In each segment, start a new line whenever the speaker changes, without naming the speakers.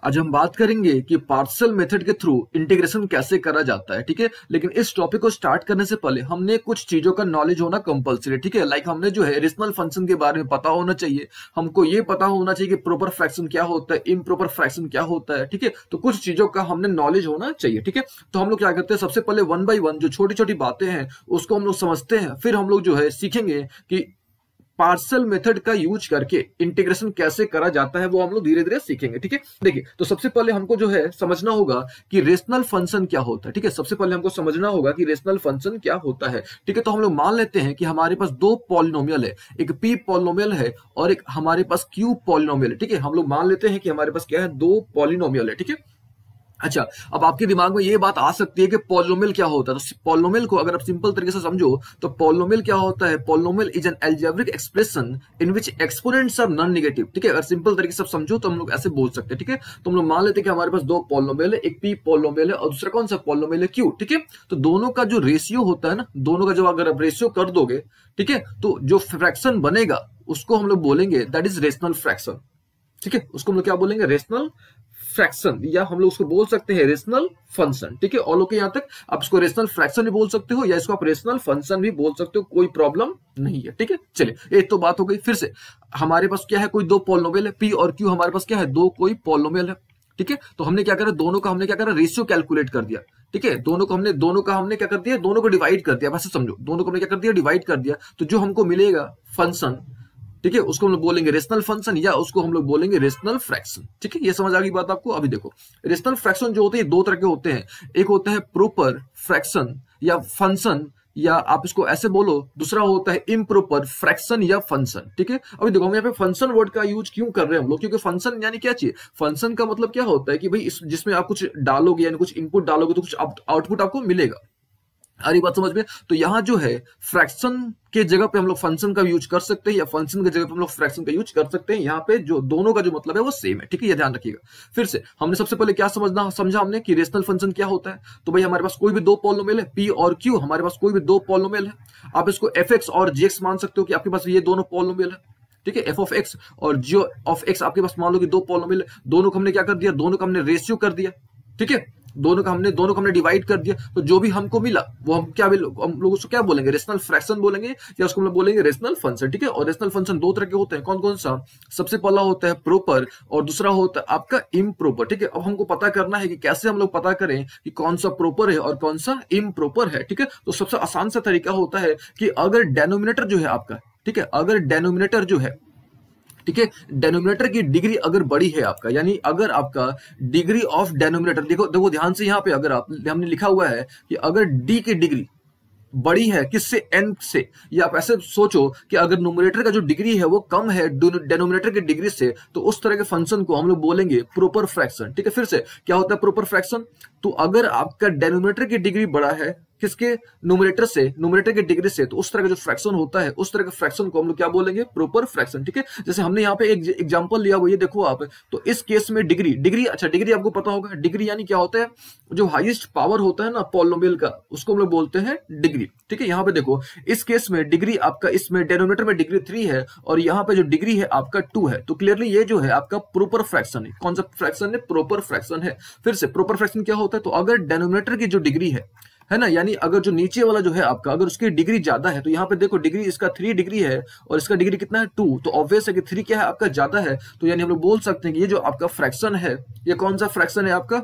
आज हम बात करेंगे कि पार्शियल मेथड के थ्रू इंटीग्रेशन कैसे करा जाता है, ठीक है। लेकिन इस टॉपिक को स्टार्ट करने से पहले हमने कुछ चीजों का नॉलेज होना कंपलसरी, ठीक है। लाइक हमने जो है रेशनल फंक्शन के बारे में पता होना चाहिए, हमको ये पता होना चाहिए कि प्रॉपर फ्रैक्शन क्या होता है, इम्प्रॉपर फ्रैक्शन क्या होता है, ठीक है। तो कुछ चीजों का हमने नॉलेज होना चाहिए, ठीक है। तो हम लोग क्या करते हैं, सबसे पहले वन बाई वन जो छोटी छोटी बातें हैं उसको हम लोग समझते हैं, फिर हम लोग जो है सीखेंगे कि पार्शियल मेथड का यूज करके इंटीग्रेशन कैसे करा जाता है, वो हम लोग धीरे धीरे सीखेंगे, ठीक है। देखिए, तो सबसे पहले हमको जो है समझना होगा कि रेशनल फंक्शन क्या होता है, ठीक है। सबसे पहले हमको समझना होगा कि रेशनल फंक्शन क्या होता है, ठीक है। तो हम लोग मान लेते हैं कि हमारे पास दो पॉलिनोमियल है, एक पी पॉलिनोमियल है और एक हमारे पास क्यू पॉलिनोमियल है, ठीक है। हम लोग मान लेते हैं कि हमारे पास क्या है, दो पॉलिनोमियल है, ठीक है। अच्छा, अब आपके दिमाग में ये बात आ सकती है कि पॉलिनोमियल क्या होता है। तो पॉलिनोमियल को अगर आप सिंपल तरीके से समझो तो पॉलिनोमियल क्या होता है, polynomial is an algebraic expression in which exponents are non negative, ठीक है। अगर सिंपल तरीके से सब समझो तो हम लोग ऐसे बोल सकते हैं, ठीक है। तो हम लोग मान लेते हैं कि हमारे पास दो पॉलिनोमियल है, एक पी पॉलिनोमियल है और दूसरा कौन सा पॉलिनोमियल है, क्यू, ठीक है। तो दोनों का जो रेशियो होता है ना, दोनों का जो अगर आप रेशियो कर दोगे, ठीक है, तो जो फ्रैक्शन बनेगा उसको हम लोग बोलेंगे दैट इज रेशनल फ्रैक्शन, ठीक है। उसको हम लोग क्या बोलेंगे, रेशनल फ्रैक्शन, या हम लोग उसको बोल सकते हैं रेशनल फंक्शन, ठीक है। और लोग यहां तक आप इसको रेशनल फ्रैक्शन भी बोल सकते हो या इसको आप रेशनल फंक्शन भी बोल सकते हो, कोई प्रॉब्लम नहीं है, ठीक है। चलिए, एक तो बात हो गई। फिर से हमारे पास क्या है, कोई दो पॉलिनोमियल है, पी और क्यू हमारे पास क्या है, दो कोई पॉलिनोमियल है, ठीक है। तो हमने क्या करा, दोनों का हमने क्या करा, रेशियो कैलकुलेट कर दिया, ठीक है। दोनों का हमने क्या कर दिया, दोनों को डिवाइड कर दिया, वैसे समझो, दोनों को हमने क्या कर दिया, डिवाइड कर दिया। तो जो हमको मिलेगा फंक्शन, ठीक है, उसको हम लोग बोलेंगे रेशनल फंक्शन या उसको हम लोग बोलेंगे रेशनल फ्रैक्शन, ठीक है। ये समझ आ गई बात आपको। अभी देखो, रेशनल फ्रैक्शन जो होते हैं दो तरह के होते हैं, एक होता है प्रॉपर फ्रैक्शन या फंक्शन, या आप इसको ऐसे बोलो, दूसरा होता है इम्प्रॉपर फ्रैक्शन या फंक्शन, ठीक है। अभी देखो, हम यहाँ पे फंक्शन वर्ड का यूज क्यों कर रहे हैं हम लोग, क्योंकि फंक्शन यानी क्या चाहिए, फंक्शन का मतलब क्या होता है कि भाई जिसमें आप कुछ डालोगे यानी कुछ इनपुट डालोगे तो कुछ आउटपुट आपको मिलेगा। आ रही बात समझ में। तो यहाँ जो है फ्रैक्शन के जगह पे हम लोग फंक्शन का यूज कर सकते हैं या फंक्शन के जगह पे हम लोग फ्रैक्शन का यूज कर सकते हैं। यहाँ पे जो दोनों का जो मतलब है वो सेम है, ठीक है, ये ध्यान रखिएगा। फिर से हमने सबसे पहले क्या समझा हमने कि रेशनल फंक्शन क्या होता है। तो भाई हमारे पास कोई भी दो पॉलिनोमियल है, पी और क्यू, हमारे पास कोई भी दो पॉलिनोमियल है। आप इसको एफ एक्स और जी एक्स मान सकते हो कि आपके पास ये दोनों पॉलिनोमियल है, ठीक है। एफ ऑफ एक्स और जी ऑफ एक्स आपके पास मान लो कि दो पॉलिनोमियल है, दोनों को हमने क्या कर दिया, दोनों का हमने रेशियो कर दिया, ठीक है। दोनों का हमने डिवाइड कर दिया। तो जो भी हमको मिला वो हम लोग उसको क्या बोलेंगे, रेशनल फ्रैक्शन बोलेंगे या उसको हम लोग बोलेंगे रेशनल फंक्शन, ठीक है। और रेशनल फंक्शन दो तरह के होते हैं, कौन कौन सा, सबसे पहला होता है प्रॉपर और दूसरा होता है आपका इम्प्रॉपर, ठीक है। अब हमको पता करना है कि कैसे हम लोग पता करें कि कौन सा प्रॉपर है और कौन सा इम्प्रॉपर है, ठीक है। तो सबसे आसान सा तरीका होता है कि अगर डेनोमिनेटर जो है आपका, ठीक है, अगर डेनोमिनेटर जो है, ठीक है, डेनोमिनेटर की डिग्री अगर बड़ी है आपका, यानी अगर आपका डिग्री ऑफ डेनोमिनेटर, देखो देखो ध्यान से, यहाँ पे अगर हमने लिखा हुआ है कि अगर डी की डिग्री बड़ी है किससे, एन से, या आप ऐसे सोचो कि अगर न्यूमरेटर का जो डिग्री है वो कम है डेनोमिनेटर की डिग्री से, तो उस तरह के फंक्शन को हम लोग बोलेंगे प्रॉपर फ्रैक्शन, ठीक है। फिर से क्या होता है प्रॉपर फ्रैक्शन, तो अगर आपका डेनोमिनेटर की डिग्री बड़ा है किसके, न्यूमरेटर से, न्यूमरेटर की डिग्री से, तो उस तरह का जो फ्रैक्शन होता है उस तरह के फ्रैक्शन को हम लोग क्या बोलेंगे, प्रॉपर फ्रैक्शन, ठीक है। जैसे हमने यहाँ पे एक एग्जांपल लिया हुआ, ये देखो आप, तो इस केस में डिग्री, अच्छा डिग्री आपको पता होगा, डिग्री यानी क्या होता है, जो हाईएस्ट पावर होता है ना पॉलिनोमियल का, उसको हम लोग बोलते हैं डिग्री, ठीक है। यहाँ पे देखो, इस केस में डिग्री आपका, इसमें डेनोमिनेटर में डिग्री 3 है और यहाँ पे जो डिग्री है आपका 2 है, तो क्लियरली ये जो है आपका प्रॉपर फ्रैक्शन है। कौन सा फ्रैक्शन है, प्रॉपर फ्रैक्शन है। फिर से प्रॉपर फ्रैक्शन क्या होता है, तो अगर डेनोमिनेटर की जो डिग्री है ना, यानी अगर जो नीचे वाला जो है आपका, अगर उसकी डिग्री ज्यादा है, तो यहाँ पे देखो डिग्री इसका 3 डिग्री है और इसका डिग्री कितना है, 2, तो ऑब्वियस है कि 3 क्या है आपका, ज्यादा है। तो यानी हम लोग बोल सकते हैं कि ये जो आपका फ्रैक्शन है, ये कौन सा फ्रैक्शन है आपका,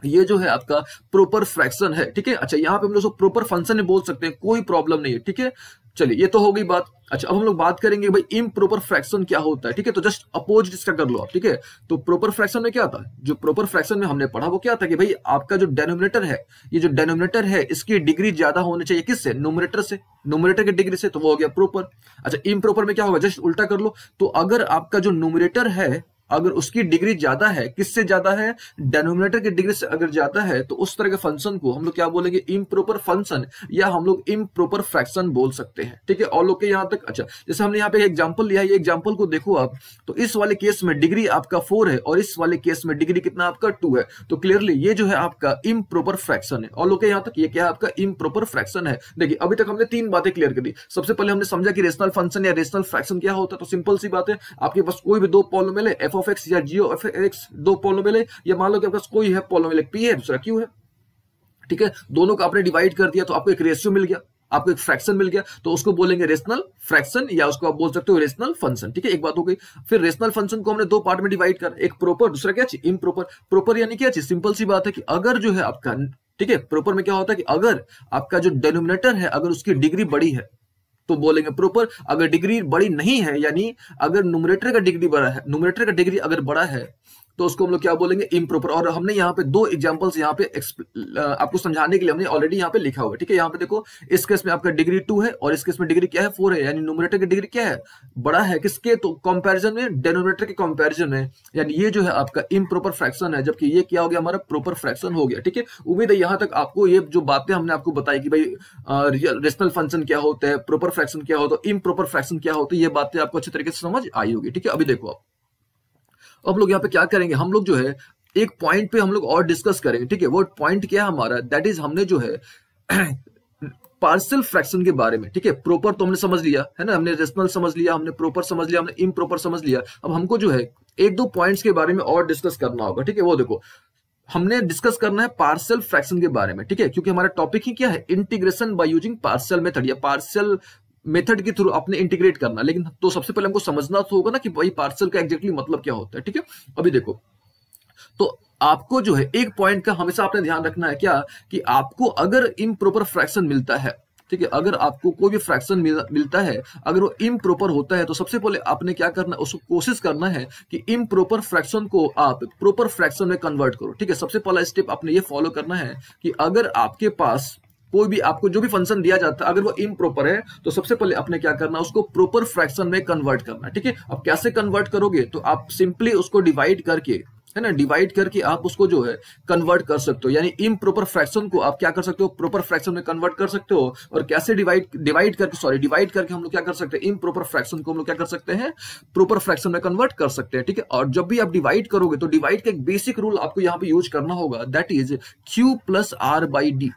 ये जो है आपका प्रॉपर फ्रैक्शन है, ठीक है। अच्छा, यहाँ पे हम लोग प्रॉपर फंक्शन में बोल सकते हैं, कोई प्रॉब्लम नहीं है, ठीक है। चलिए, ये तो हो गई बात। अच्छा, अब हम लोग बात करेंगे भाई इम्प्रॉपर फ्रैक्शन क्या होता है, ठीक है। तो जस्ट अपोजिट इसका कर लो आप, ठीक है। तो प्रॉपर फ्रैक्शन में क्या था, जो प्रॉपर फ्रैक्शन में हमने पढ़ा वो क्या था कि भाई आपका जो डेनोमिनेटर है, ये जो डेनोमिनेटर है इसकी डिग्री ज्यादा होनी चाहिए किससे, न्यूमरेटर से, न्यूमरेटर की डिग्री से, तो वो हो गया प्रॉपर। अच्छा, इम्प्रॉपर में क्या होगा, जस्ट उल्टा कर लो, तो अगर आपका जो न्यूमरेटर है अगर उसकी डिग्री ज्यादा है, किससे ज्यादा है, डेनोमिनेटर की डिग्री से अगर ज्यादा है, तो उस तरह के फंक्शन को हम लोग क्या बोलेंगे, इम्प्रॉपर फंक्शन या हम लोग इम्प्रॉपर फ्रैक्शन बोल सकते हैं, ठीक है। और लोग के यहां तक। अच्छा, जैसे हमने यहाँ पे एग्जांपल लिया है, ये एग्जांपल को देखो आप, तो इस वाले केस में डिग्री आपका 4 है और इस वाले केस में डिग्री कितना आपका 2 है, तो क्लियरली ये जो है आपका इम्प्रॉपर फ्रैक्शन है। और लोग के यहां तक ये क्या है आपका इम्प्रॉपर फ्रैक्शन है। देखिए, अभी तक हमने 3 बातें क्लियर कर दी। सबसे पहले हमने समझा कि रेशनल फंक्शन या रेशनल फ्रैक्शन क्या होता है, तो सिंपल सी बात है, आपके पास कोई भी दो पॉलिनोमियल है, एफ ऑफ एक्स या जी ऑफ एक्स दो पॉलिनोमियल है, या मान लो कि आपके पास कोई है पॉलिनोमियल, पी है दूसरा क्यू है, ठीक है, दोनों को आपने डिवाइड कर दिया तो आपको एक रेशियो मिल गया, आपको एक फ्रैक्शन मिल गया, तो उसको बोलेंगे रेशनल फ्रैक्शन या उसको आप बोल सकते हो रेशनल फंक्शन, ठीक है, एक बात हो गई। फिर रेशनल फंक्शन को हमने दो पार्ट में डिवाइड कर, एक प्रॉपर दूसरा क्या चीज इम्प्रॉपर। प्रॉपर यानी क्या चीज, सिंपल सी बात है कि अगर जो है आपका, ठीक है, प्रॉपर में क्या होता है कि अगर आपका जो डेनोमिनेटर है अगर उसकी डिग्री बड़ी है तो बोलेंगे प्रॉपर, अगर डिग्री बड़ी नहीं है यानी अगर न्यूमरेटर का डिग्री बड़ा है, न्यूमरेटर का डिग्री अगर बड़ा है तो उसको हम लोग क्या बोलेंगे इम्प्रॉपर। और हमने यहाँ पे दो एग्जांपल्स यहाँ पे आपको समझाने के लिए हमने ऑलरेडी यहाँ पे लिखा हुआ है, ठीक है। यहाँ पे देखो इस केस में आपका डिग्री 2 है और इस केस में डिग्री क्या है 4 है, यानी न्यूमरेटर की डिग्री क्या है बड़ा है किसके, तो कंपैरिजन में डेनोमिनेटर के कंपैरिजन में, यानी ये जो है आपका इम्प्रॉपर फ्रैक्शन है, जबकि ये क्या हो गया हमारा प्रॉपर फ्रैक्शन हो गया, ठीक है। उम्मीद है यहाँ तक आपको ये जो बातें हमने आपको बताई कि भाई रेशनल फंक्शन क्या होता है, प्रॉपर फ्रैक्शन क्या होता है, इम्प्रॉपर फ्रैक्शन क्या होता है, ये बातें आपको अच्छी तरीके से समझ आई होगी, ठीक है। अभी देखो अब लोग यहाँ पे क्या करेंगे, हम लोग जो है एक पॉइंट पे हम लोग और डिस्कस करेंगे, ठीक है। वो पॉइंट क्या है हमारा, दैट इज हमने जो है पार्शियल फ्रैक्शन के बारे में, ठीक है। प्रॉपर तो हमने समझ लिया है ना, हमने रेशनल समझ लिया, हमने प्रॉपर समझ लिया, हमने इम्प्रॉपर समझ लिया। अब हमको जो है एक दो पॉइंट्स के बारे में और डिस्कस करना होगा, ठीक है। वो देखो हमने डिस्कस करना है पार्शियल फ्रैक्शन के बारे में, ठीक है, क्योंकि हमारा टॉपिक ही क्या है, integration by using partial method या पार्शियल मेथड के थ्रू अपने इंटीग्रेट करना। लेकिन तो सबसे पहले हमको समझना तो होगा ना कि भाई पार्शियल का एग्जैक्टली मतलब क्या होता है, ठीक है। अभी देखो तो आपको जो है एक पॉइंट का हमेशा आपने ध्यान रखना है क्या, कि आपको अगर इम्प्रॉपर फ्रैक्शन मिलता है, ठीक है, अगर आपको कोई भी फ्रैक्शन मिलता है अगर वो इम्प्रॉपर होता है तो सबसे पहले आपने क्या करना है, उसको कोशिश करना है कि इम्प्रॉपर फ्रैक्शन को आप प्रॉपर फ्रैक्शन में कन्वर्ट करो, ठीक है। सबसे पहला स्टेप आपने ये फॉलो करना है कि अगर आपके पास कोई भी आपको जो भी फंक्शन दिया जाता है अगर वो इम्प्रॉपर है तो सबसे पहले आपने क्या करना है, उसको प्रॉपर फ्रैक्शन में कन्वर्ट करना है, ठीक है। अब कैसे कन्वर्ट करोगे, तो आप सिंपली उसको डिवाइड करके, है ना, डिवाइड करके आप उसको जो है कन्वर्ट कर सकते हो, यानी इम्प्रॉपर फ्रैक्शन को आप क्या कर सकते हो, प्रॉपर फ्रैक्शन में कन्वर्ट कर सकते हो। और कैसे डिवाइड करके हम लोग क्या कर सकते हैं, इम्प्रॉपर फ्रैक्शन को हम लोग क्या कर सकते हैं, प्रॉपर फ्रैक्शन में कन्वर्ट कर सकते हैं, ठीक है। और जब भी आप डिवाइड करोगे तो डिवाइड का एक बेसिक रूल आपको यहाँ पे यूज करना होगा, that is Q plus R by D,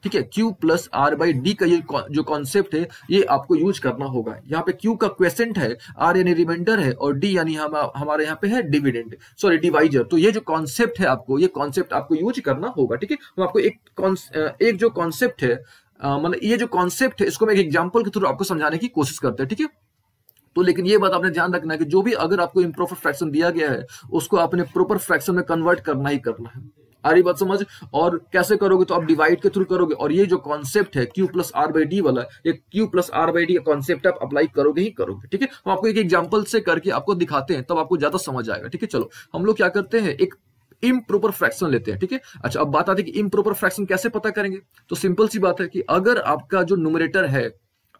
ठीक है। Q plus R by D का ये जो कॉन्सेप्ट है ये आपको यूज करना होगा। यहाँ पे Q का क्वेश्चन है, R यानी रिमाइंडर है और D यानी हमारे यहाँ पे है डिविडेंड, सॉरी डिवाइजर। तो ये जो कॉन्सेप्ट है आपको, ये कॉन्सेप्ट आपको यूज करना होगा, ठीक है। तो आपको एक जो कॉन्सेप्ट है, मतलब ये जो कॉन्सेप्ट है इसको मैं एक एग्जाम्पल के थ्रू आपको समझाने की कोशिश करते हैं, ठीक है। तो लेकिन ये बात आपने ध्यान रखना है कि जो भी अगर आपको इम्प्रॉपर फ्रैक्शन दिया गया है उसको आपने प्रॉपर फ्रैक्शन में कन्वर्ट करना ही करना है। आ रही बात समझ? और कैसे करोगे, तो आप डिवाइड के थ्रू करोगे। और ये जो कॉन्सेप्ट है Q plus R by D वाला, ये Q plus R by D का कॉन्सेप्ट आप अप्लाई करोगे ही करोगे, ठीक है। हम आपको एक एग्जाम्पल से करके आपको दिखाते हैं तब आपको ज्यादा समझ आएगा, ठीक है। चलो हम लोग क्या करते हैं, एक इम्प्रॉपर फ्रैक्शन लेते हैं, ठीक है। अच्छा अब बात आती है कि इम्प्रॉपर फ्रैक्शन कैसे पता करेंगे, तो सिंपल सी बात है कि अगर आपका जो न्यूमरेटर है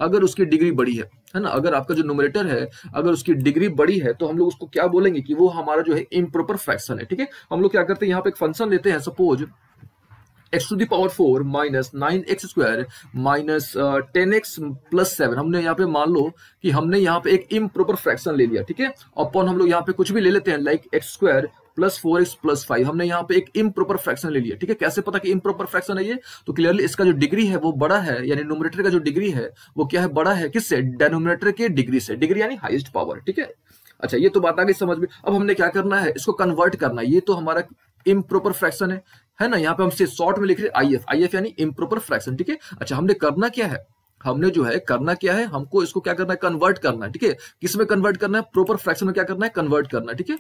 अगर उसकी डिग्री बड़ी है ना, अगर आपका जो न्यूमरेटर है अगर उसकी डिग्री बड़ी है तो हम लोग उसको क्या बोलेंगे कि वो हमारा जो है इम्प्रॉपर फ्रैक्शन है, ठीक है। हम लोग क्या करते हैं, यहाँ पे एक फंक्शन लेते हैं, suppose x to the power 4 minus 9x square minus 10x plus 7। हमने यहाँ पे मान लो कि हमने यहाँ पे एक इम्प्रॉपर फ्रैक्शन ले लिया, ठीक है। अपॉन हम लोग यहाँ पे कुछ भी ले लेते हैं like x square plus 4x plus 5। हमने यहाँ पे एक इम्प्रॉपर फ्रैक्शन ले लिया, ठीक है। कैसे पता कि इम्प्रॉपर फ्रैक्शन है ये, तो क्लियरली इसका जो डिग्री है वो बड़ा है, यानी न्यूमरेटर का जो डिग्री है वो क्या है, बड़ा है किससे, डेनोमिनेटर के डिग्री से। डिग्री यानी हाईएस्ट पावर, ठीक है। अच्छा ये तो बात आ गई समझ में। अब हमने क्या करना है, इसको कन्वर्ट करना है। ये तो हमारा इम्प्रॉपर फ्रैक्शन है ना, यहाँ पे हम शॉर्ट में लिख रहे हैं IF यानी इम्प्रॉपर फ्रैक्शन, ठीक है। अच्छा हमने करना क्या है, हमने जो है करना क्या है, हमको इसको क्या करना है, कन्वर्ट करना है, ठीक है। किस में कन्वर्ट करना है, प्रॉपर फ्रैक्शन में क्या करना है, कन्वर्ट करना है, ठीक है।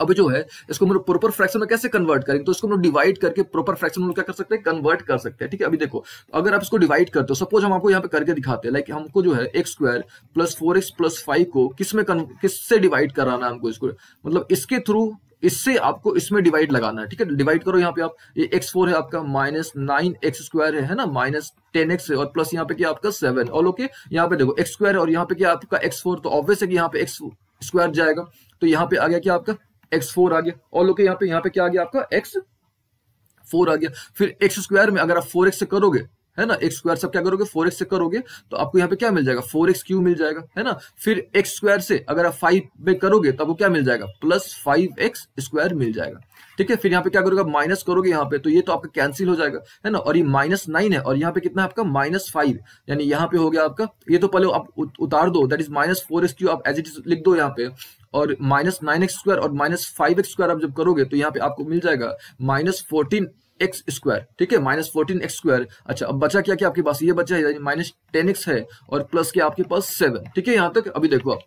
अब जो है इसको हम लोग प्रॉपर फ्रैक्शन में कैसे कन्वर्ट करेंगे, तो इसको हम लोग डिवाइड करके प्रॉपर फ्रैक्शन में क्या कर सकते हैं, कन्वर्ट कर सकते हैं, ठीक है। अभी देखो अगर आप इसको डिवाइड करते हो, सपोज हम आपको यहाँ पे करके दिखाते हैं, लाइक हमको जो है x square plus 4x plus 5 को किससे डिवाइड कराना है हमको, इसको मतलब इसके थ्रू, इससे आपको इसमें डिवाइड लगाना है, ठीक है। डिवाइड करो यहाँ पे आप, ये x4 है आपका माइनस 9x स्क्वायर है ना, माइनस 10x है और प्लस यहाँ पे क्या आपका 7 और ओके यहाँ पे देखो x स्क्वायर और यहाँ पे क्या आपका x4, तो ऑब्वियस है कि यहाँ पे x स्क्वायर जाएगा, तो यहाँ पे आ गया क्या आपका x4 आ गया और लोग यहाँ पे क्या आ गया आपका x4 आ गया। फिर x स्क्वायर में अगर आप 4x से करोगे, है ना, x स्क्वायर से क्या करोगे, 4x से करोगे तो आपको यहाँ पे क्या मिल जाएगा, 4x क्यू मिल जाएगा, है ना। फिर x स्क्वायर से अगर आप 5 में करोगे तो आपको क्या मिल जाएगा, प्लस 5x स्क्वायर मिल जाएगा, ठीक है। फिर यहाँ पे क्या करोगे, माइनस करोगे यहाँ पे, तो ये तो आपका कैंसिल हो जाएगा, है ना। और ये -9 है और यहाँ पे कितना है आपका -5, यानी यहाँ पे हो गया आपका, ये तो पहले आप उतार दो, दैट इज -4x क्यू, आप एज इट इज लिख दो यहाँ पे। और -9x² और -5x² आप जब करोगे तो यहाँ पे आपको मिल जाएगा -14x², ठीक है, -14x²। अच्छा, अब बचा क्या क्या आपके पास, ये बचा है यानी -10x है और प्लस क्या आपके पास 7, ठीक है। यहाँ तक अभी देखो आप,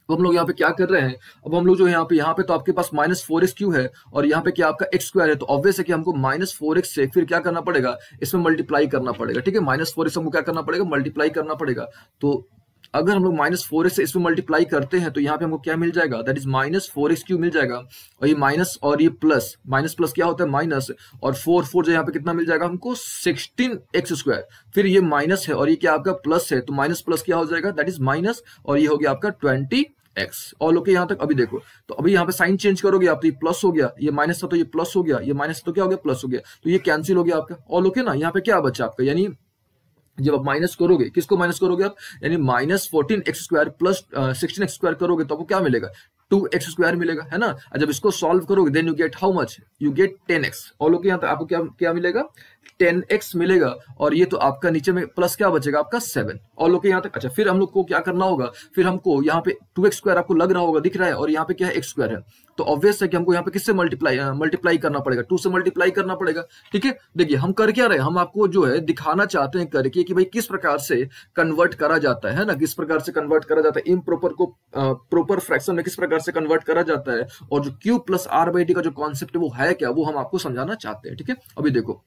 अब हम लोग यहाँ पे क्या कर रहे हैं, अब हम लोग जो है यहाँ पे तो आपके पास -4x³ है और यहाँ पे क्या आपका x² है, तो ऑब्वियस है कि हमको -4x से फिर क्या करना पड़ेगा, इसमें मल्टीप्लाई करना पड़ेगा, ठीक है। -4x हमको क्या करना पड़ेगा, मल्टीप्लाई करना पड़ेगा। तो अगर हम लोग -4x से इसमें मल्टीप्लाई करते हैं तो यहाँ पे हमको क्या मिल जाएगा, दैट इज -4x³ मिल जाएगा। और ये माइनस और ये प्लस, माइनस प्लस क्या होता है माइनस, और 4 जो यहाँ पे कितना मिल जाएगा हमको 16x²। फिर ये माइनस है और ये क्या आपका प्लस है, तो माइनस प्लस क्या हो जाएगा, दैट इज माइनस, और ये हो गया आपका 20x। और लोग यहाँ तक अभी देखो, तो अभी यहाँ पे साइन चेंज करोगे आप तो ये प्लस हो गया, ये माइनस था तो ये प्लस हो गया, ये माइनस तो क्या हो गया प्लस हो गया, तो ये कैंसिल हो गया आपका। और लोग ना यहाँ पे क्या बचा आपका, यानी जब आप माइनस करोगे, किसको माइनस करोगे आप, यानी -14x² प्लस 16x² करोगे तो आपको क्या मिलेगा, 2x² मिलेगा, है ना। जब इसको सॉल्व करोगे then you get how much, you get 10x। और लोग यहाँ तक आपको क्या क्या मिलेगा, 10x मिलेगा। और ये तो आपका नीचे में प्लस क्या बचेगा आपका 7। और लोग यहाँ तक, अच्छा फिर हम लोग को क्या करना होगा, फिर हमको यहाँ पे 2x² आपको लग रहा होगा, दिख रहा है, और यहाँ पे क्या है x² है, तो ऑब्वियस है कि हमको यहाँ पे किससे मल्टीप्लाई करना पड़ेगा, 2 से मल्टीप्लाई करना पड़ेगा, ठीक है। देखिए हम कर क्या रहे हैं, हम आपको जो है दिखाना चाहते हैं करके कि भाई किस प्रकार से कन्वर्ट करा जाता है ना, किस प्रकार से कन्वर्ट करा जाता है, इम्प्रॉपर को प्रॉपर फ्रैक्शन में किस प्रकार से कन्वर्ट करा जाता है, और जो Q + R/D का जो कॉन्सेप्ट है वो है क्या, वो हम आपको समझाना चाहते हैं, ठीक है। अभी देखो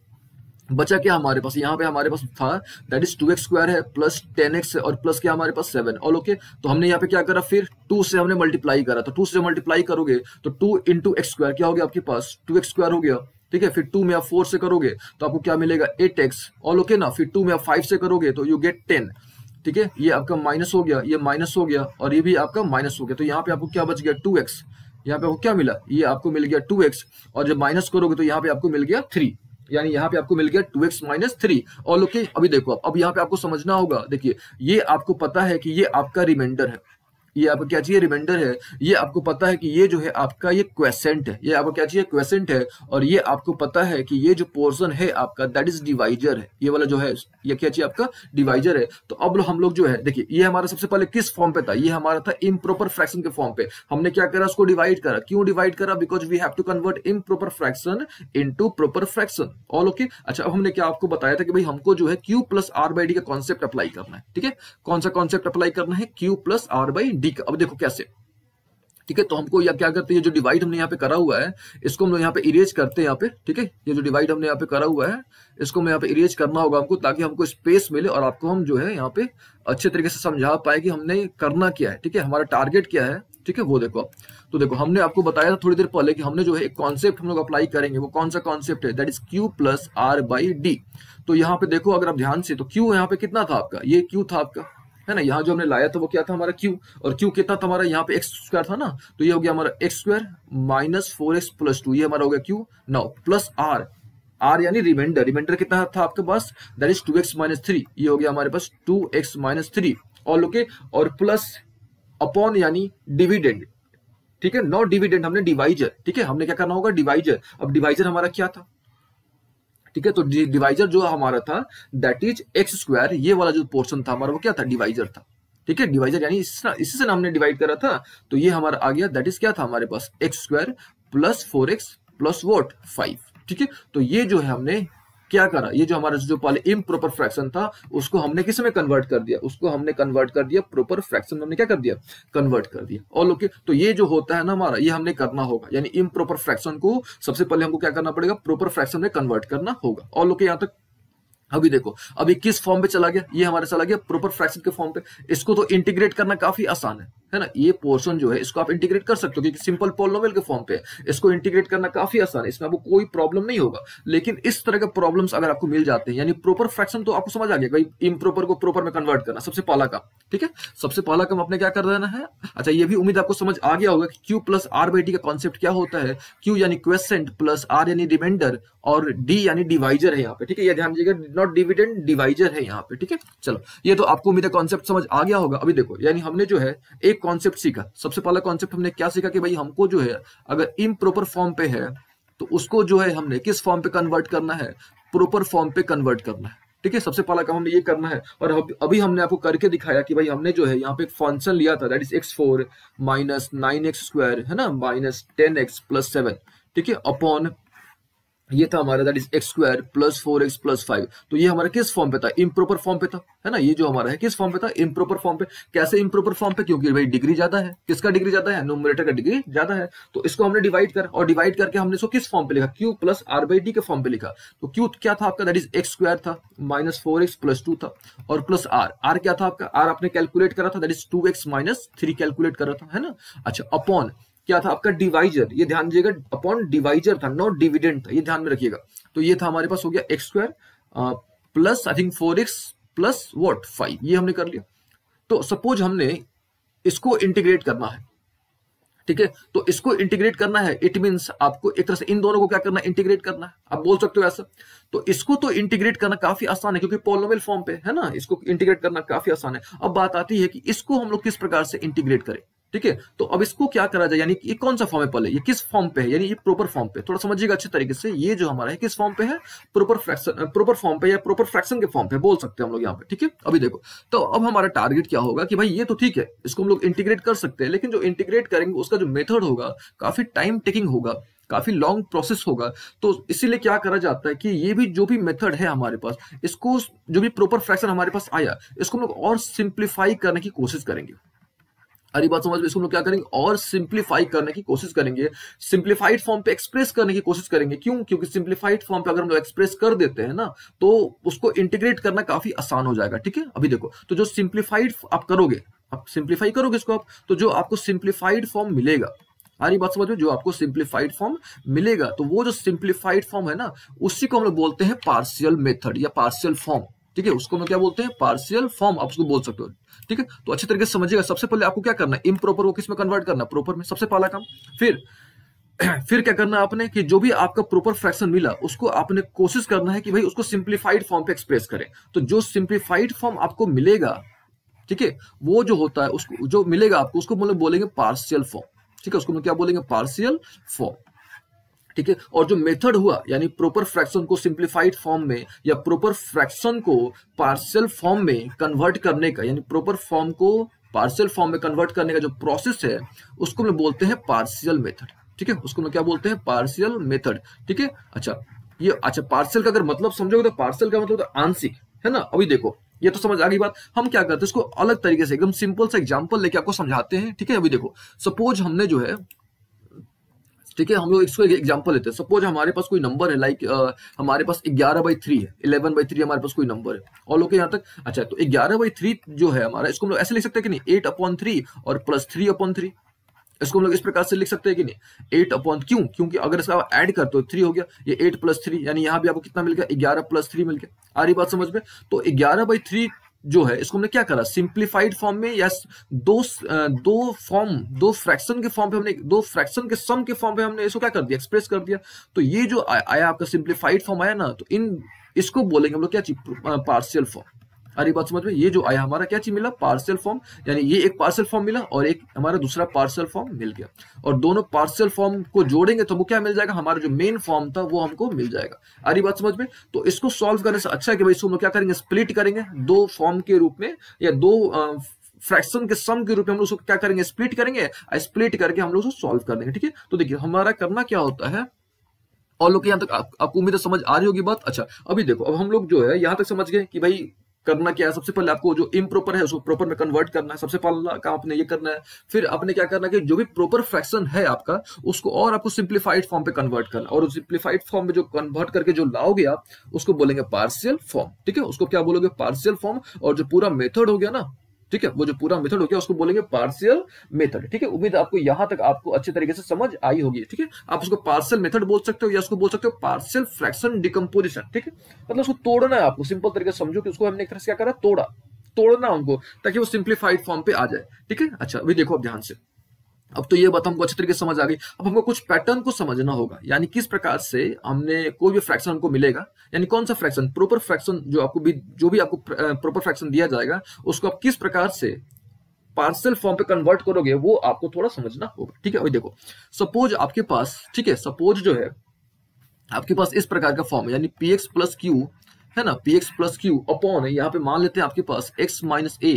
बचा क्या हमारे पास, यहाँ पे हमारे पास था दैट इज 2x² है प्लस 10x और प्लस क्या हमारे पास 7। और ओके, तो हमने यहाँ पे क्या करा, फिर 2 से हमने मल्टीप्लाई करा, तो 2 से मल्टीप्लाई करोगे तो 2 × x² क्या हो गया आपके पास 2x² हो गया, ठीक है। फिर 2 में आप 4 से करोगे तो आपको क्या मिलेगा 8x। और ओके ना, फिर 2 में आप 5 से करोगे तो यू गेट 10, ठीक है। ये आपका माइनस हो गया, ये माइनस हो गया, और ये भी आपका माइनस हो गया, तो यहाँ पे आपको क्या बच गया 2x। यहाँ पे आपको क्या मिला, ये आपको मिल गया 2x, और जब माइनस करोगे तो यहाँ पे आपको मिल गया 3, यानी यहाँ पे आपको मिल गया 2x - 3। और लोग अभी देखो, अब यहाँ पे आपको समझना होगा, देखिए ये आपको पता है कि ये आपका रिमाइंडर है, ये आपको क्या चाहिए, रिमाइंडर है। ये आपको पता है कि ये जो है आपका ये क्वेसेंट है, ये आपको क्या चाहिए क्वेसेंट है। और ये आपको पता है कि ये जो पोर्शन है आपका दैट इज डिवाइजर है, ये वाला जो है ये क्या चाहिए आपका डिवाइजर है। तो अब हम लोग जो है देखिए, ये हमारा सबसे पहले किस फॉर्म पे था, ये हमारा था इम्प्रॉपर फ्रैक्शन के फॉर्म पे। हमने क्या करा, उसको डिवाइड करा। क्यों डिवाइड करा, because we have to convert improper fraction into proper fraction. All okay. अच्छा, अब हमने क्या आपको बताया था कि भाई हमको जो है Q + R/D का कॉन्सेप्ट अप्लाई करना है, ठीक है। कौन सा कॉन्सेप्ट अप्लाई करना है, Q + R/D का। अब देखो कैसे, ठीक है। तो हमको या क्या करते हैं, ये जो डिवाइड हमने यहाँ पे करा हुआ है इसको हम लोग यहाँ पे इरेज करते हैं यहाँ पे, ठीक है। ये जो डिवाइड हमने यहाँ पे करा हुआ है इसको हमें यहाँ पे इरेज करना होगा हमको, ताकि हमको स्पेस मिले और आपको हम जो है यहाँ पे अच्छे तरीके से समझा पाए कि हमने करना क्या है, ठीक है, हमारा टारगेट क्या है, ठीक है। वो देखो आप, तो देखो हमने आपको बताया था थोड़ी देर पहले कि हमने जो है एक कॉन्सेप्ट हम लोग अप्लाई करेंगे। वो कौन सा कॉन्सेप्ट है, दैट इज Q + R/D। तो यहाँ पे देखो अगर आप ध्यान से, तो Q यहाँ पे कितना था आपका, ये Q था आपका, है ना। यहाँ जो हमने लाया था वो क्या था हमारा Q, और Q कितना था हमारा, यहाँ पे x² था ना, तो ये हो गया हमारा x² - 4x + 2, ये हमारा हो गया Q। नाउ प्लस R यानी रिमाइंडर, रिमाइंडर कितना था आपके पास, दैट इज 2x - 3, ये हो गया हमारे पास 2x - 3। और ओके, और प्लस अपॉन यानी डिविडेंड, ठीक है, नॉट डिविडेंड, हमने डिवाइजर, ठीक है, हमने क्या करना होगा डिवाइजर। अब डिवाइजर हमारा क्या था, ठीक है, तो डिवाइजर जो हमारा था दैट इज x², ये वाला जो पोर्शन था हमारा वो क्या था, डिवाइजर था, ठीक है। डिवाइजर यानी इसी से हमने डिवाइड करा था, तो ये हमारा आ गया दैट इज क्या था हमारे पास x² + 4x + व्हाट 5, ठीक है। तो ये जो है हमने क्या करा, ये जो हमारा जो पहले इम्प्रॉपर फ्रैक्शन था उसको हमने किस में कन्वर्ट कर दिया, उसको हमने कन्वर्ट कर दिया प्रॉपर फ्रैक्शन में, हमने क्या कर दिया, कन्वर्ट कर दिया। और ओके, तो ये जो होता है ना हमारा, ये हमने करना होगा, यानी इम्प्रॉपर फ्रैक्शन को सबसे पहले हमको क्या करना पड़ेगा, प्रॉपर फ्रैक्शन में कन्वर्ट करना होगा। और ओके, यहाँ तक अभी देखो, अभी किस फॉर्म पे चला गया, ये हमारा चला गया प्रॉपर फ्रैक्शन के फॉर्म पे। इसको तो इंटीग्रेट करना काफी आसान है ना। ये पोर्शन जो है इसको आप इंटीग्रेट कर सकते हो क्योंकि सिंपल पॉलिनोमियल के फॉर्म पे इसको इंटीग्रेट करना काफी आसान है, इसमें आपको कोई प्रॉब्लम नहीं होगा। लेकिन इस तरह के प्रॉब्लम्स अगर आपको मिल जाते हैं, यानी प्रॉपर फ्रैक्शन तो आपको समझ आ गया भाई, इम्प्रॉपर को प्रॉपर में कन्वर्ट करना सबसे पहला काम, ठीक है, सबसे पहला काम अपने क्या कर देना है। अच्छा, ये भी उम्मीद आपको समझ आ गया होगा कि Q + R/D का कॉन्सेप्ट क्या होता है। Q यानी क्वेसेंट, प्लस R यानी रिमाइंडर, और D यानी डिवाइजर है यहाँ पे, ठीक है। ये ध्यान दीजिएगा, नॉट डिविडेंड, डिवाइजर है यहाँ पे, ठीक है। चलो, ये तो आपको उम्मीद है कॉन्सेप्ट समझ आ गया होगा। अभी देखो, यानी हमने जो है एक कॉन्सेप्ट सीखा, सबसे पहला कॉन्सेप्ट हमने क्या सीखा कि भाई हमको जो है अगर इम्प्रॉपर फॉर्म पे है तो उसको जो है हमने किस फॉर्म पे कन्वर्ट करना है, प्रॉपर फॉर्म पे कन्वर्ट करना है, ठीक है, सबसे पहला काम हमने ये करना है। और अभी हमने आपको करके दिखाया कि भाई हमने जो है यहाँ पे एक फंक्शन लिया था, that is x4 minus 9x² है ना, माइनस 10x प्लस 7, ठीक है, अपॉन ये था हमारा that is x² plus 4x plus 5। तो ये हमारा किस फॉर्म पे था? इम्प्रॉपर फॉर्म पे था, है ना। ये जो हमारा है किस फॉर्म पे था? इम्प्रॉपर फॉर्म पे। कैसे इम्प्रॉपर फॉर्म पे? क्योंकि भाई डिग्री ज्यादा है। किसका डिग्री ज्यादा है? न्यूमरेटर का डिग्री ज्यादा है। तो इसको हमने डिवाइड कर, और डिवाइड करके हमने इसको किस फॉर्म पे लिखा? q plus r by D के फॉर्म पे लिखा। तो q क्या था आपका? दैट इज x² था, माइनस 4x प्लस 2 था, और प्लस r क्या था आपका? r आपने कैलकुलेट करा था, that is 2x minus 3 calculate करा था, है ना। अच्छा, अपॉन क्या था आपका? डिवाइजर, ये ध्यान दीजिएगा, अपॉन डिवाइजर था, नॉट डिविडेंड था, ये ध्यान में रखिएगा। तो ये था हमारे पास हो गया x² plus I think 4x plus what 5, ये हमने कर लिया। तो सपोज हमने इसको इंटीग्रेट करना है, ठीक है, तो इसको इंटीग्रेट करना है, इट मींस आपको एक तरह से इन दोनों को क्या करना है? इंटीग्रेट करना है। आप बोल सकते हो ऐसा। तो इसको तो इंटीग्रेट करना काफी आसान है क्योंकि पॉलिनोमियल फॉर्म पे है ना, इसको इंटीग्रेट करना काफी आसान है। अब बात आती है कि इसको हम लोग किस प्रकार से इंटीग्रेट करें, ठीक है। तो अब इसको क्या करा जाए, यानी ये कौन सा फॉर्म है? पहले ये किस फॉर्म पे है, यानी ये प्रॉपर फॉर्म पे, थोड़ा समझिएगा अच्छे तरीके से। ये जो हमारा है किस फॉर्म पे है? प्रॉपर फ्रैक्शन, प्रॉपर फॉर्म पे या प्रॉपर फ्रैक्शन के फॉर्म पे बोल सकते हैं हम लोग यहाँ पे, ठीक है। अभी देखो, तो अब हमारा टारगेट क्या होगा कि भाई ये तो ठीक है, इसको हम लोग इंटीग्रेट कर सकते हैं, लेकिन जो इंटीग्रेट करेंगे उसका जो मेथड होगा काफी टाइम टेकिंग होगा, काफी लॉन्ग प्रोसेस होगा। तो इसीलिए क्या करा जाता है कि ये भी जो भी मेथड है हमारे पास, इसको जो भी प्रॉपर फ्रैक्शन हमारे पास आया, इसको हम लोग और सिंप्लीफाई करने की कोशिश करेंगे। अरे बात समझ में, इसको हम लोग क्या करेंगे? और सिंप्लीफाई करने की कोशिश करेंगे, सिंप्लीफाइड फॉर्म पे एक्सप्रेस करने की कोशिश करेंगे। क्यों? क्योंकि सिंप्लीफाइड फॉर्म पे अगर हम लोग एक्सप्रेस कर देते हैं ना, तो उसको इंटीग्रेट करना काफी आसान हो जाएगा, ठीक है। अभी देखो, तो जो सिंप्लीफाइड आप करोगे, आप सिंप्लीफाई करोगे इसको आप, तो जो आपको सिंप्लीफाइड फॉर्म मिलेगा, हमारी बात समझ में, जो आपको सिंप्लीफाइड फॉर्म मिलेगा, तो वो जो सिंप्लीफाइड फॉर्म है ना, उसी को हम लोग बोलते हैं पार्शियल मेथड या पार्शियल फॉर्म, ठीक है। उसको हम क्या बोलते हैं? पार्शियल फॉर्म, आप उसको बोल सकते हो, ठीक है। तो अच्छे तरीके से समझिएगा। सबसे पहले आपको क्या करना है? इम्प्रॉपर को किस में कन्वर्ट करना? प्रॉपर में, सबसे पहला काम। फिर क्या करना है आपने कि जो भी आपका प्रॉपर फ्रैक्शन मिला, उसको आपने कोशिश करना है कि भाई उसको सिंप्लीफाइड फॉर्म पे एक्सप्रेस करें। तो जो सिंप्लीफाइड फॉर्म आपको मिलेगा, ठीक है, वो जो होता है, उसको जो मिलेगा आपको, उसको मतलब बोलेंगे पार्शियल फॉर्म, ठीक है। उसको क्या बोलेंगे? पार्शियल फॉर्म, ठीक है। और जो मेथड हुआ, यानी प्रॉपर फ्रैक्शन को सिंप्लीफाइड फॉर्म में या प्रॉपर फ्रैक्शन को पार्शियल फॉर्म में कन्वर्ट करने का, यानी प्रॉपर फॉर्म को पार्शियल फॉर्म में कन्वर्ट करने का जो प्रोसेस है, उसको हम बोलते हैं पार्शियल मेथड, ठीक है। उसको हम क्या बोलते हैं? पार्शियल मेथड, ठीक है। अच्छा, ये अच्छा पार्शियल का अगर मतलब समझोगे तो पार्शियल का मतलब तो आंशिक, है ना। अभी देखो, ये तो समझ आ गई बात। हम क्या करते हैं, इसको अलग तरीके से एकदम सिंपल सा एग्जांपल लेके आपको समझाते हैं, ठीक है। अभी देखो, सपोज हमने जो है, ठीक है, हम लोग इसको एक एग्जांपल लेते हैं। सपोज हमारे पास कोई नंबर है, लाइक हमारे पास 11/3 है, 11/3 हमारे पास कोई नंबर है, और लोग यहाँ तक। अच्छा, तो 11/3 जो है हमारा, इसको हम लोग ऐसे लिख सकते हैं कि नहीं? 8/3 और प्लस 3/3, इसको हम लोग इस प्रकार से लिख सकते हैं कि नहीं? 8 क्यों? क्योंकि अगर इसका ऐड करते हो 3 हो गया, ये 8 + 3, यानी यहाँ भी आपको कितना मिल गया? 11 + 3 मिल गया। आ रही बात समझ में? तो 11/3 जो है, इसको हमने क्या करा? सिंप्लीफाइड फॉर्म में, या दो फ्रैक्शन के फॉर्म पे हमने, दो फ्रैक्शन के सम के फॉर्म पे हमने इसको क्या कर दिया? एक्सप्रेस कर दिया। तो ये जो आया आपका सिंप्लीफाइड फॉर्म आया ना, तो इसको बोलेंगे हम लोग क्या चीज? Partial form. अरे बात समझ में? ये जो आया हमारा क्या चीज मिला? Partial form. यानी ये एक पार्शियल फॉर्म मिला और एक हमारा दूसरा पार्शियल फॉर्म मिल गया, और दोनों पार्शियल फॉर्म को जोड़ेंगे तो हमको क्या मिल जाएगा? हमारा जो मेन फॉर्म था वो हमको मिल जाएगा। अरे बात समझ में? तो इसको सॉल्व करने से अच्छा है कि भाई इसको हम क्या करेंगे? स्प्लिट करेंगे दो फॉर्म के रूप में, या दो फ्रैक्शन के सम के रूप में हम लोग उसको क्या करेंगे? स्प्लिट करेंगे। स्प्लिट करके हम लोग उसको सॉल्व कर देंगे, ठीक है। तो देखिए हमारा करना क्या होता है, और लोग यहाँ तक आपको उम्मीद है समझ आ रही होगी बात। अच्छा, अभी देखो, अब हम लोग जो है यहाँ तक समझ गए कि भाई करना क्या है। सबसे पहले आपको जो इम्प्रॉपर है उसको प्रॉपर में कन्वर्ट करना है, सबसे पहला काम आपने ये करना है। फिर आपने क्या करना है कि जो भी प्रॉपर फ्रैक्शन है आपका, उसको और आपको सिंप्लीफाइड फॉर्म पे कन्वर्ट करना, और सिंप्लीफाइड फॉर्म में जो कन्वर्ट करके जो लाओगे आप, उसको बोलेंगे पार्शियल फॉर्म, ठीक है। उसको क्या बोलोगे? Partial form. और जो पूरा मेथड हो गया ना, ठीक है, वो जो पूरा मेथड हो गया उसको बोलेंगे पार्शियल मेथड, ठीक है। उम्मीद आपको यहां तक आपको अच्छे तरीके से समझ आई होगी, ठीक है। आप उसको पार्शियल मेथड बोल सकते हो, या उसको बोल सकते हो पार्शियल फ्रैक्शन डिकम्पोजिशन, ठीक है। मतलब उसको तोड़ना है आपको, सिंपल तरीके से समझो कि उसको हमने एक तरह से क्या करा? तोड़ना उनको, ताकि वो सिंप्लीफाइड फॉर्म पे आ जाए, ठीक है। अच्छा, अभी देखो अब ध्यान से, अब तो ये बात हमको अच्छे तरीके से समझ आ गई। अब हमको कुछ पैटर्न को समझना होगा, यानी किस प्रकार से हमने कोई भी फ्रैक्शन हमको मिलेगा, यानी कौन सा फ्रैक्शन, प्रॉपर फ्रैक्शन जो भी आपको प्रॉपर फ्रैक्शन दिया जाएगा, उसको आप किस प्रकार से पार्शियल फॉर्म पे कन्वर्ट करोगे, वो आपको थोड़ा समझना होगा, ठीक है। अभी देखो, सपोज आपके पास, ठीक है, सपोज जो है आपके पास इस प्रकार का फॉर्म है, यानी px + q है ना, P X plus Q upon यहाँ पे मान लेते हैं आपके पास x minus A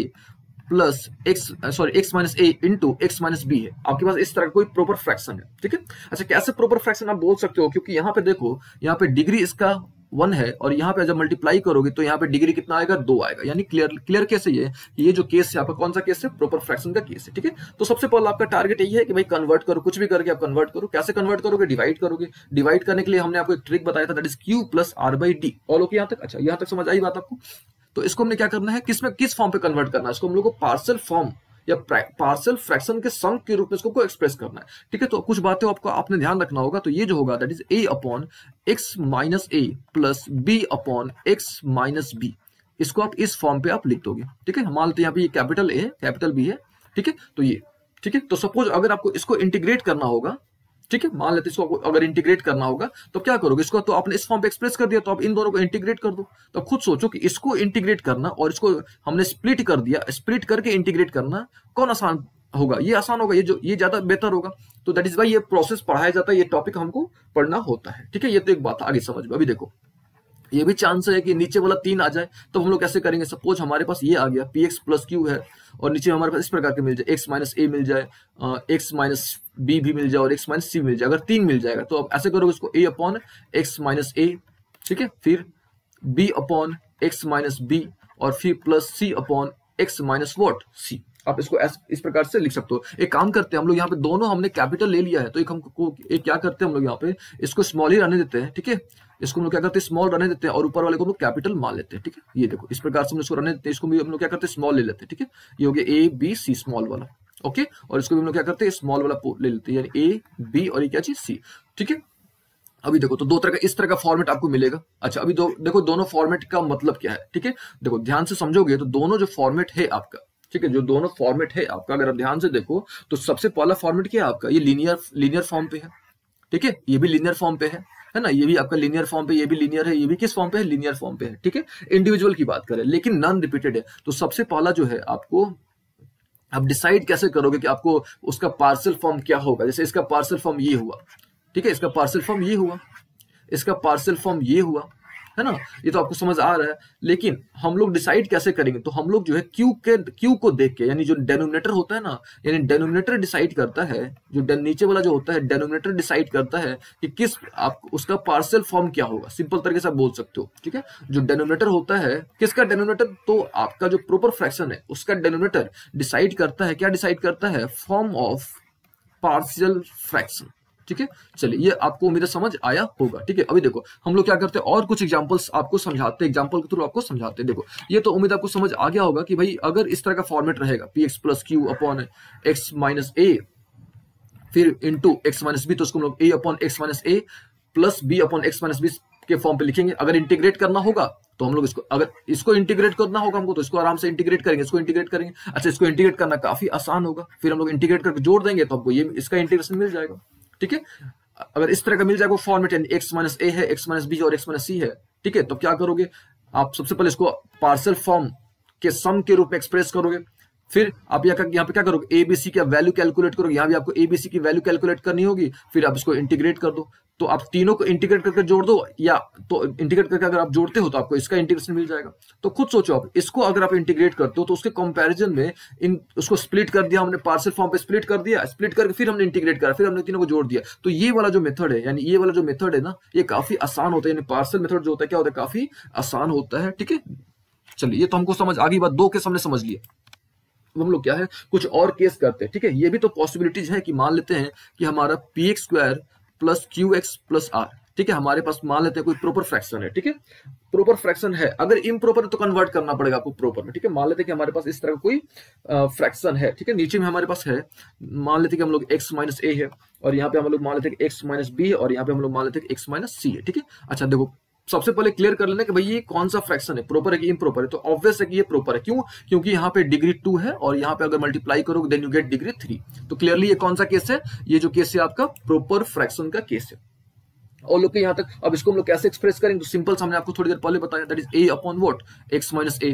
plus x minus A into X minus B है आपके पास, इस तरह का कोई प्रॉपर फ्रैक्शन है, ठीक है। अच्छा, कैसे प्रॉपर फ्रैक्शन आप बोल सकते हो, क्योंकि यहाँ पे देखो, यहाँ पे डिग्री इसका 1 है और यहाँ पे जब मल्टीप्लाई करोगे तो यहाँ पे डिग्री कितना आएगा, 2 आएगा, यानी क्लियर कैसे ये जो केस है आपका कौन सा केस है, प्रॉपर फ्रैक्शन का केस है, ठीक है। तो सबसे पहले आपका टारगेट यही है कि भाई कन्वर्ट करो, कुछ भी करके आप कन्वर्ट करो। कैसे कन्वर्ट करोगे, डिवाइड करोगे। डिवाइड करने के लिए हमने आपको एक ट्रिक बताया था, that is Q plus R by D. All okay यहाँ तक? अच्छा, यहाँ तक समझ आई बात आपको? तो इसको हमने क्या करना है, किस फॉर्म पे कन्वर्ट करना है, इसको हम लोग को पार्शियल फॉर्म या पार्शियल फ्रैक्शन के सम के रूप में इसको एक्सप्रेस करना है, ठीक है। तो कुछ बातें आपको आपने ध्यान रखना होगा। तो ये जो होगा that is a upon X minus A plus B upon X minus B, इसको आप इस फॉर्म पे आप लिख दोगे, ठीक है। मान लेते हैं यहाँ पे ये कैपिटल ए है, कैपिटल बी है, ठीक है। तो ये ठीक है। तो सपोज अगर आपको इसको इंटीग्रेट करना होगा, ठीक है, मान लेते इसको अगर इंटीग्रेट करना होगा तो क्या करोगे, इसको तो आपने इस फॉर्म पे एक्सप्रेस कर दिया, तो आप इन दोनों को इंटीग्रेट कर दो। तो खुद सोचो कि इसको इंटीग्रेट करना और इसको हमने स्प्लिट कर दिया, स्प्लिट करके इंटीग्रेट करना कौन आसान होगा, ये आसान होगा, ये ज्यादा बेहतर होगा। तो दैट इज वाई ये प्रोसेस पढ़ाया जाता है, ये टॉपिक हमको पढ़ना होता है, ठीक है। ये तो एक बात आगे समझ में। अभी देखो, ये भी चांस है कि नीचे वाला 3 आ जाए, तो हम लोग कैसे करेंगे। सपोज हमारे पास ये आ गया पी एक्स प्लस क्यू है और नीचे हमारे पास इस प्रकार के मिल जाए, एक्स माइनस ए मिल जाए, एक्स माइनस बी भी मिल जाए और एक्स माइनस सी मिल जाए। अगर 3 मिल जाएगा तो आप ऐसे करोगे, इसको A upon X minus A, ठीक है, फिर B upon X minus B और फिर plus C upon X minus what C. आप इसको इस प्रकार से लिख सकते हो। एक काम करते हैं हम लोग, यहाँ पे दोनों हमने कैपिटल ले लिया है, तो एक क्या करते हैं हम लोग यहाँ पे इसको स्मॉल ही रहने देते हैं, ठीक है। इसको हम लोग क्या करते हैं, स्मॉल रहने देते हैं और ऊपर वाले को हम लोग कैपिटल मान लेते हैं, ठीक है। ये देखो, इस प्रकार से हम इसको रहने देते हैं, इसको भी हम लोग क्या करते हैं, स्मॉल ले लेते हैं, ठीक है। ये हो गया ए बी सी स्मॉल वाला, ओके। और इसको भी हम लोग क्या करते हैं, स्मॉल वाला ले लेते हैं, यानी ए बी और ये क्या चीज सी, ठीक है। अभी देखो, तो दो तरह का इस तरह का फॉर्मेट आपको मिलेगा। अच्छा, अभी देखो दोनों फॉर्मेट का मतलब क्या है, ठीक है। देखो ध्यान से समझोगे तो दोनों जो फॉर्मेट है आपका, ठीक है, जो दोनों फॉर्मेट है आपका, अगर आप ध्यान से देखो तो सबसे पहला फॉर्मेट क्या है आपका, ये लीनियर फॉर्म पे है, ठीक है। ये भी लीनियर फॉर्म पे है ना, ये भी आपका लीनियर फॉर्म पे, ये भी लीनियर है, ये भी किस फॉर्म पे है, लीनियर फॉर्म पे है, ठीक है। इंडिविजुअल की बात करें, लेकिन नॉन रिपीटेड है। तो सबसे पहला जो है आपको, आप डिसाइड कैसे करोगे कि आपको उसका पार्शियल फॉर्म क्या होगा। जैसे इसका पार्शियल फॉर्म ये हुआ, ठीक है, इसका पार्शियल फॉर्म ये हुआ, इसका पार्शियल फॉर्म ये हुआ, है ना। ये तो आपको समझ आ रहा है। लेकिन हम लोग डिसाइड कैसे करेंगे, तो हम लोग जो है क्यू को देख के, यानी जो डेनोमिनेटर होता है ना, यानी डेनोमिनेटर डिसाइड करता है, जो नीचे वाला जो होता है डेनोमिनेटर डिसाइड करता है कि किस आप उसका पार्शियल फॉर्म क्या होगा। सिंपल तरीके से आप बोल सकते हो, ठीक है। जो डेनोमिनेटर होता है, किसका डेनोमिनेटर, तो आपका जो प्रॉपर फ्रैक्शन है उसका डेनोमिनेटर डिसाइड करता है, क्या डिसाइड करता है, फॉर्म ऑफ पार्शियल फ्रैक्शन, ठीक है। चलिए, ये आपको उम्मीद है समझ आया होगा, ठीक है। अभी देखो हम लोग क्या करते हैं, और कुछ एग्जांपल्स आपको समझाते हैं, एग्जांपल के थ्रू आपको समझाते हैं। देखो, ये तो उम्मीद आपको समझ आ गया होगा कि भाई अगर इस तरह का फॉर्मेट रहेगा, P X plus Q upon X minus A फिर इंटू एक्स माइनस बी, तो उसको हम लोग A upon X minus A plus B upon X minus B के फॉर्म पे लिखेंगे। अगर इंटीग्रेट करना होगा तो हम लोग इसको, अगर इसको इंटीग्रेट करना होगा हमको, तो इसको आराम से इंटीग्रेट करेंगे, इसको इंटीग्रेट करेंगे। अच्छा, इसको इंटीग्रेट करना काफी आसान होगा, फिर हम लोग इंटीग्रेट करके जोड़ देंगे तो हमको ये इसका इंटीग्रेशन मिल जाएगा, ठीक है। अगर इस तरह का मिल जाएगा फॉर्मेट, यानी एक्स माइनस ए है, एक्स माइनस बी और एक्स माइनस सी है, ठीक है। तो क्या करोगे आप, सबसे पहले इसको पार्शियल फॉर्म के सम के रूप में एक्सप्रेस करोगे। फिर आप यहाँ पे क्या करोगे, एबीसी की वैल्यू कैलकुलेट करोगे, यहाँ भी आपको एबीसी की वैल्यू कैलकुलेट करनी होगी। फिर आप इसको इंटीग्रेट कर दो, तो आप तीनों को इंटीग्रेट करके जोड़ दो, या तो इंटीग्रेट करके अगर आप जोड़ते हो तो आपको इसका इंटीग्रेशन मिल जाएगा। तो खुद सोचो, आप इसको अगर आप इंटीग्रेट करते हो तो उसके कंपैरिजन में उसको स्प्लिट कर दिया हमने, पार्शियल फॉर्म पे स्प्लिट कर दिया, स्प्लिट करके फिर हमने इंटीग्रेट करा, फिर हमने तीनों को जोड़ दिया। तो ये वाला जो मेथड है, यानी ये वाला जो मेथड है ना, ये काफी आसान होता है, यानी पार्शियल मेथड जो होता है क्या होता है, काफी आसान होता है, ठीक है। चलिए, ये तो हमको समझ आगे बात, दो के सामने समझ लिया। हम लोग क्या है, कुछ और केस करते हैं, ठीक है। ये भी तो पॉसिबिलिटीज है कि मान लेते हैं कि हमारा P X square plus Q X plus R, ठीक है, हमारे पास मान लेते हैं कोई प्रॉपर फ्रैक्शन है, ठीक है। प्रॉपर फ्रैक्शन है, अगर इम्प्रॉपर है तो कन्वर्ट करना पड़ेगा आपको प्रॉपर में, ठीक है। मान लेते हैं कि हमारे पास इस तरह का कोई फ्रैक्शन है, ठीक है। नीचे में हमारे पास है, मान लेते हैं कि हम लोग एक्स माइनस ए है और यहाँ पे हम लोग मान लेते हैं कि एक्स माइनस बी और यहाँ पे हम लोग मान लेते हैं कि एक्स माइनस सी है, ठीक है। अच्छा देखो, सबसे पहले क्लियर कर लेना कि भाई ये कौन सा फ्रैक्शन है, प्रॉपर है कि इम्प्रॉपर है। तो ऑब्वियस है कि ये प्रॉपर है, क्यों, क्योंकि यहाँ पे डिग्री 2 है और यहाँ पे अगर मल्टीप्लाई करोगे देन यू गेट डिग्री 3। तो क्लियरली ये कौन सा केस है, ये जो केस है आपका प्रॉपर फ्रैक्शन का केस है। और लोग यहाँ तक, अब इसको हम लोग कैसे एक्सप्रेस करेंगे, तो सिंपल हमने आपको थोड़ी देर पहले बताया, that is A upon what, X minus A,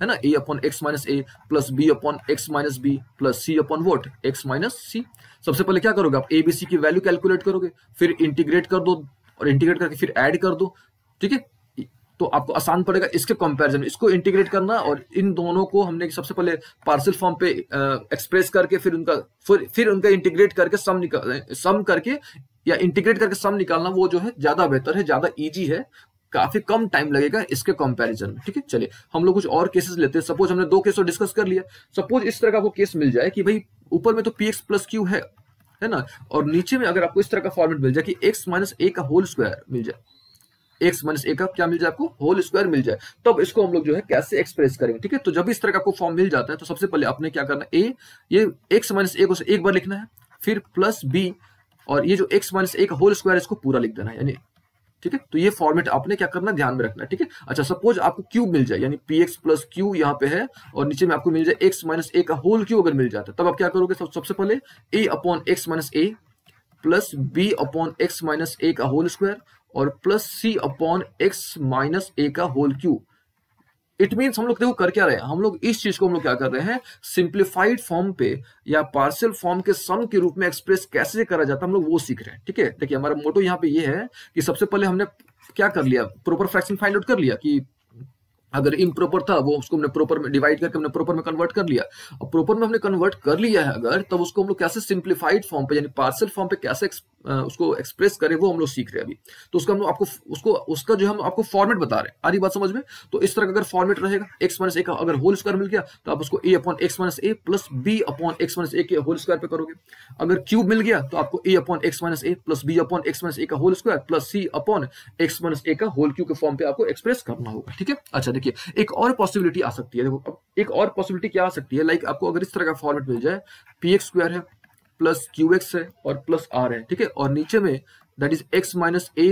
है ना, A upon X minus A plus B upon X minus B plus C upon what, X minus C. सबसे पहले क्या करोगे आप, एबीसी की वैल्यू कैलकुलेट करोगे, फिर इंटीग्रेट कर दो और इंटीग्रेट करके फिर ऐड कर दो, ठीक है।
तो आपको आसान पड़ेगा इसके कंपैरिजन में इसको इंटीग्रेट करना, और इन दोनों को हमने सबसे पहले पार्शियल फॉर्म पे एक्सप्रेस करके फिर उनका इंटीग्रेट करके सम करके या इंटीग्रेट करके सम निकालना, वो जो है ज्यादा बेहतर है, ज्यादा इजी है, काफी कम टाइम लगेगा इसके कंपैरिजन में। ठीक है, चलिए हम लोग कुछ और केसेस लेते हैं। सपोज हमने 2 केस डिस्कस कर लिया। सपोज इस तरह का आपको केस मिल जाए कि भाई ऊपर में तो पी एक्स प्लस क्यू है ना, और नीचे में अगर आपको इस तरह का फॉर्मेट मिल जाए कि एक्स माइनस ए का होल स्क्वायर मिल जाए, एक्स माइनस ए का क्या मिल जाए आपको, होल स्क्वायर मिल जाए, तब इसको हम लोग जो है कैसे एक्सप्रेस करेंगे। ठीक है, तो जब इस तरह का आपको फॉर्म मिल जाता है तो सबसे पहले आपने क्या करना है, ये एक्स माइनस ए को एक बार लिखना है, फिर प्लस बी, और ये जो एक्स माइनस ए का होल स्क्वायर इसको पूरा लिख देना है, यानी ठीक है। तो ये फॉर्मेट आपने क्या करना, ध्यान में रखना है। ठीक है, अच्छा सपोज आपको क्यूब मिल जाए, यानी पी एक्स प्लस क्यू यहाँ पे है, और नीचे में आपको मिल जाए एक्स माइनस ए का होल क्यू अगर मिल जाता है, तब आप क्या करोगे, सबसे पहले A upon X minus A plus B upon X minus A का होल स्क्वायर और plus C upon X minus A का होल क्यू। इट मीन्स हम लोग देखो कर क्या रहे हैं, हम लोग इस चीज को हम लोग क्या कर रहे हैं, सिंप्लीफाइड फॉर्म पे या पार्शियल फॉर्म के सम के रूप में एक्सप्रेस कैसे करा जाता है हम लोग वो सीख रहे हैं। ठीक है, देखिए हमारा मोटो यहाँ पे ये है कि सबसे पहले हमने क्या कर लिया, प्रॉपर फ्रैक्शन फाइंड आउट कर लिया कि अगर इम्प्रॉपर था वो उसको हमने प्रॉपर में डिवाइड करके हमने प्रॉपर में कन्वर्ट कर लिया। अब प्रॉपर में हमने कन्वर्ट कर लिया है अगर, तब उसको हम लोग कैसे सिंप्लीफाइड फॉर्म पे यानी पार्शियल फॉर्म पे कैसे उसको एक्सप्रेस करें वो हम लोग सीख रहे हैं अभी। तो उसका हम लोग आपको उसका जो हम आपको फॉर्मेट बता रहे हैं, आ रही बात समझ में। तो इस तरह का अगर फॉर्मेट रहेगा, एक्स माइनस ए का अगर होल स्क्वायर मिल गया तो आप उसको A upon X minus A plus B upon X minus A के होल स्क्वायर पे करोगे। अगर क्यूब मिल गया तो आपको A upon X minus A plus B upon X minus A का whole square plus C upon X minus A का whole Q के फॉर्म पे आपको एक्सप्रेस करना होगा। ठीक है, अच्छा देखिए एक और पॉसिबिलिटी आ सकती है। देखो अब एक और पॉसिबिलिटी क्या आ सकती है, लाइक आपको अगर इस तरह का फॉर्मेट मिल जाए, पी एक्स स्क्वायर है प्लस क्यू एक्स है और प्लस आर है। ठीक है, और नीचे में that is X minus A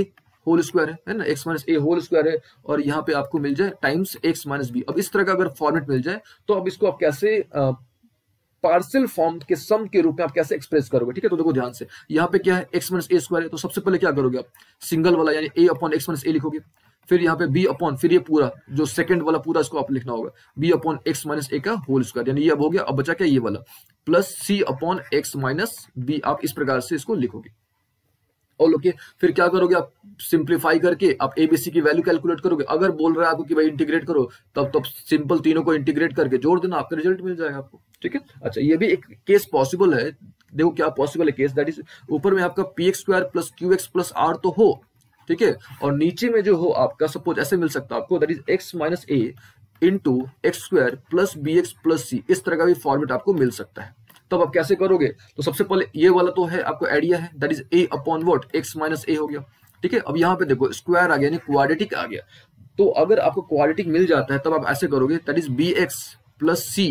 whole square है ना, X minus A whole square है, और यहाँ पे आपको मिल जाए टाइम्स एक्स माइनस बी। अब इस तरह का अगर फॉर्मेट मिल जाए तो अब इसको आप कैसे पार्शियल फॉर्म के सम के रूप में आप कैसे एक्सप्रेस करोगे। ठीक है, तो देखो ध्यान से, यहाँ पे क्या है, एक्स माइनस ए स्क्वायर है, तो सबसे पहले क्या करोगे आप, सिंगल वाला यानी ए अपॉन एक्स माइनस ए लिखोगे, फिर यहाँ पे बी अपॉन, फिर ये पूरा जो सेकंड वाला पूरा इसको आप लिखना होगा, B upon X minus A का होल स्क्वायर, यानी ये अब हो गया। अब बचा क्या, ये वाला plus C upon X minus B, आप इस प्रकार से इसको लिखोगे। और लोग फिर क्या करोगे आप, सिंप्लीफाई करके आप एबीसी की वैल्यू कैलकुलेट करोगे। अगर बोल रहा है आपको कि भाई इंटीग्रेट करो, तब सिंपल तीनों को इंटीग्रेट करके जोड़ देना, आपका रिजल्ट मिल जाएगा आपको। ठीक है, अच्छा ये भी एक केस पॉसिबल है। देखो क्या पॉसिबल है केस, दैट इज ऊपर में आपका P X square plus Q X plus R तो हो, ठीक है, और नीचे में जो हो आपका सपोज ऐसे मिल सकता है आपको, that is X minus A into X square plus B X plus C, इस तरह का भी फॉर्मेट आपको मिल सकता है। तब आप कैसे करोगे, तो सबसे पहले ये वाला तो है आपको आइडिया है, that is A upon what, X minus A हो गया। ठीक है, अब यहाँ पे देखो स्क्वायर आ गया यानी क्वाड्रेटिक आ गया। तो अगर आपको क्वाड्रेटिक मिल जाता है तब आप ऐसे करोगे, that is B X plus C.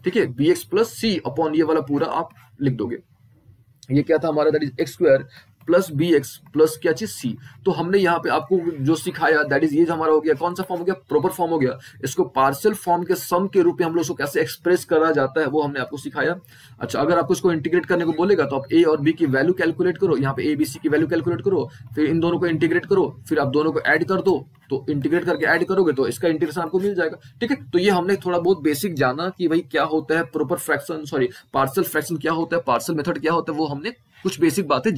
ठीक है, B X plus C upon ये वाला पूरा आप लिख दोगे। ये क्या था हमारा, that is X square plus B X plus क्या चीज सी। तो हमने यहाँ पे आपको जो सिखाया दैट इज ये हमारा हो गया, कौन सा फॉर्म हो गया, प्रॉपर फॉर्म हो गया। इसको पार्शियल फॉर्म के सम के रूप में हम लोग इसको कैसे एक्सप्रेस करा जाता है वो हमने आपको सिखाया। अच्छा अगर आपको इसको इंटीग्रेट करने को बोलेगा तो आप ए और बी की वैल्यू कैलकुलेट करो, यहाँ पे ए बी सी की वैल्यू कैलकुलेट करो, फिर इन दोनों को इंटीग्रेट करो, फिर आप दोनों को ऐड कर दो, तो इंटीग्रेट करके ऐड करोगे तो इसका इंटीग्रेशन आपको मिल जाएगा। ठीक है, तो ये हमने थोड़ा बहुत बेसिक जाना कि भाई क्या होता है proper fraction, sorry partial fraction क्या होता है, पार्शियल मेथड क्या होता है, वो हमने कुछ बेसिक बातें